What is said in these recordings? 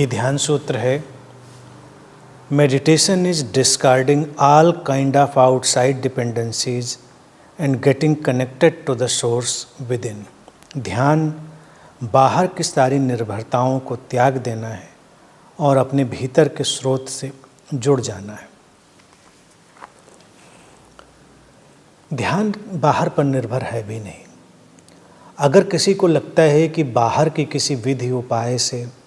ये ध्यान सूत्र है, meditation is discarding all kind of outside dependencies and getting connected to the source within. ध्यान बाहर की सारी निर्भरताओं को त्याग देना है और अपने भीतर के स्रोत से जुड़ जाना है। ध्यान बाहर पर निर्भर है भी नहीं। अगर किसी को लगता है कि बाहर की किसी विधि उपाय से,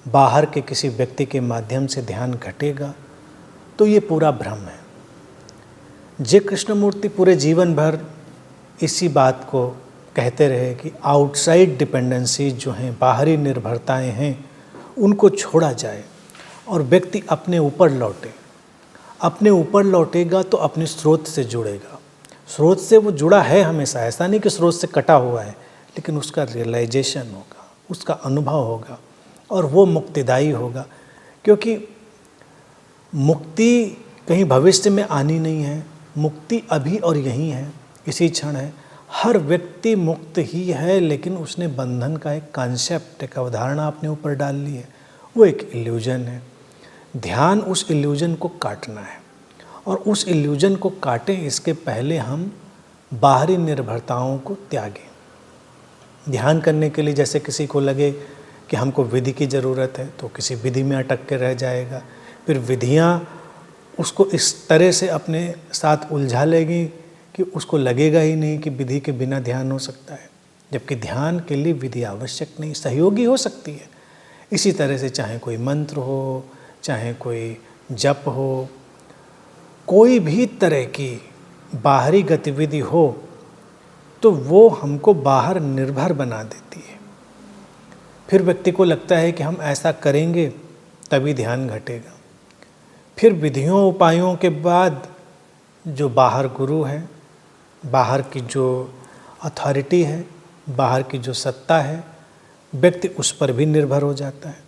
बाहर के किसी व्यक्ति के माध्यम से ध्यान घटेगा, तो ये पूरा भ्रम है। जे कृष्णमूर्ति पूरे जीवन भर इसी बात को कहते रहे कि आउटसाइड डिपेंडेंसी जो हैं, बाहरी निर्भरताएं हैं, उनको छोड़ा जाए और व्यक्ति अपने ऊपर लौटे। अपने ऊपर लौटेगा तो अपने स्रोत से जुड़ेगा। स्रोत से वो जुड़ा है हमेशा, ऐसा नहीं कि स्रोत से कटा हुआ है, लेकिन उसका रियलाइजेशन होगा, उसका अनुभव होगा और वो मुक्तिदायी होगा। क्योंकि मुक्ति कहीं भविष्य में आनी नहीं है, मुक्ति अभी और यहीं है, इसी क्षण है। हर व्यक्ति मुक्त ही है, लेकिन उसने बंधन का एक कॉन्सेप्ट, एक अवधारणा अपने ऊपर डाल ली है। वो एक इल्यूजन है। ध्यान उस इल्यूजन को काटना है, और उस इल्यूजन को काटें इसके पहले हम बाहरी निर्भरताओं को त्यागें। ध्यान करने के लिए जैसे किसी को लगे कि हमको विधि की ज़रूरत है, तो किसी विधि में अटक के रह जाएगा। फिर विधियाँ उसको इस तरह से अपने साथ उलझा लेगी कि उसको लगेगा ही नहीं कि विधि के बिना ध्यान हो सकता है। जबकि ध्यान के लिए विधि आवश्यक नहीं, सहयोगी हो सकती है। इसी तरह से चाहे कोई मंत्र हो, चाहे कोई जप हो, कोई भी तरह की बाहरी गतिविधि हो, तो वो हमको बाहर निर्भर बना देती है। फिर व्यक्ति को लगता है कि हम ऐसा करेंगे तभी ध्यान घटेगा। फिर विधियों उपायों के बाद जो बाहर गुरु है, बाहर की जो अथॉरिटी है, बाहर की जो सत्ता है, व्यक्ति उस पर भी निर्भर हो जाता है।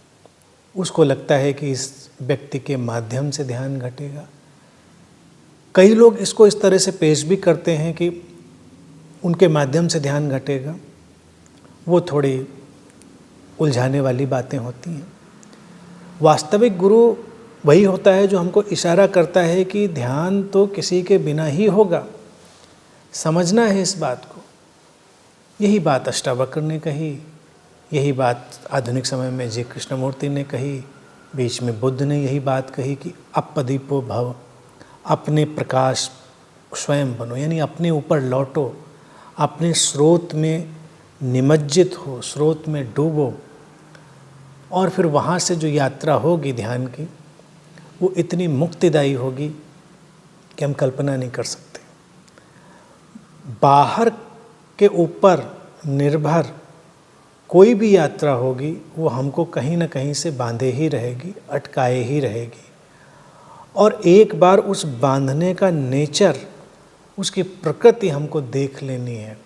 उसको लगता है कि इस व्यक्ति के माध्यम से ध्यान घटेगा। कई लोग इसको इस तरह से पेश भी करते हैं कि उनके माध्यम से ध्यान घटेगा। वो थोड़ी उलझाने वाली बातें होती हैं। वास्तविक गुरु वही होता है जो हमको इशारा करता है कि ध्यान तो किसी के बिना ही होगा। समझना है इस बात को। यही बात अष्टावक्र ने कही, यही बात आधुनिक समय में जे कृष्णमूर्ति ने कही, बीच में बुद्ध ने यही बात कही कि अपदीपो भव, अपने प्रकाश स्वयं बनो, यानी अपने ऊपर लौटो, अपने स्रोत में निमज्जित हो, स्रोत में डूबो, और फिर वहाँ से जो यात्रा होगी ध्यान की, वो इतनी मुक्तिदायी होगी कि हम कल्पना नहीं कर सकते। बाहर के ऊपर निर्भर कोई भी यात्रा होगी, वो हमको कहीं ना कहीं से बांधे ही रहेगी, अटकाए ही रहेगी। और एक बार उस बांधने का नेचर, उसकी प्रकृति हमको देख लेनी है।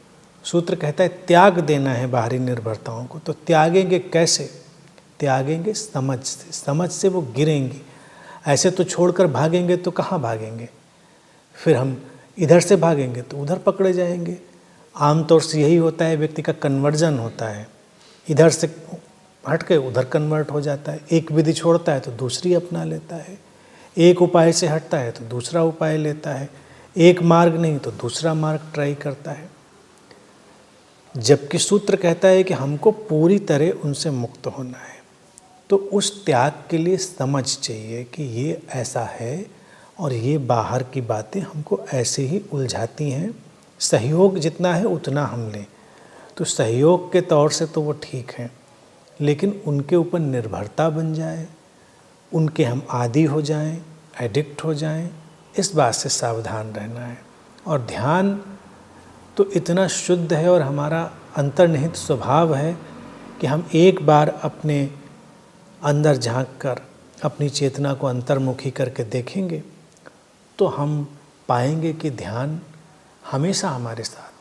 सूत्र कहता है त्याग देना है बाहरी निर्भरताओं को। तो त्यागेंगे कैसे? त्यागेंगे समझ से। समझ से वो गिरेंगी। ऐसे तो छोड़कर भागेंगे तो कहाँ भागेंगे? फिर हम इधर से भागेंगे तो उधर पकड़े जाएंगे। आमतौर से यही होता है, व्यक्ति का कन्वर्जन होता है, इधर से हट के उधर कन्वर्ट हो जाता है। एक विधि छोड़ता है तो दूसरी अपना लेता है, एक उपाय से हटता है तो दूसरा उपाय लेता है, एक मार्ग नहीं तो दूसरा मार्ग ट्राई करता है। जबकि सूत्र कहता है कि हमको पूरी तरह उनसे मुक्त होना है। तो उस त्याग के लिए समझ चाहिए कि ये ऐसा है और ये बाहर की बातें हमको ऐसे ही उलझाती हैं। सहयोग जितना है उतना हम लें, तो सहयोग के तौर से तो वो ठीक हैं, लेकिन उनके ऊपर निर्भरता बन जाए, उनके हम आदी हो जाएं, एडिक्ट हो जाएं, इस बात से सावधान रहना है। और ध्यान तो इतना शुद्ध है और हमारा अंतर्निहित स्वभाव है कि हम एक बार अपने अंदर झांक कर अपनी चेतना को अंतर्मुखी करके देखेंगे तो हम पाएंगे कि ध्यान हमेशा हमारे साथ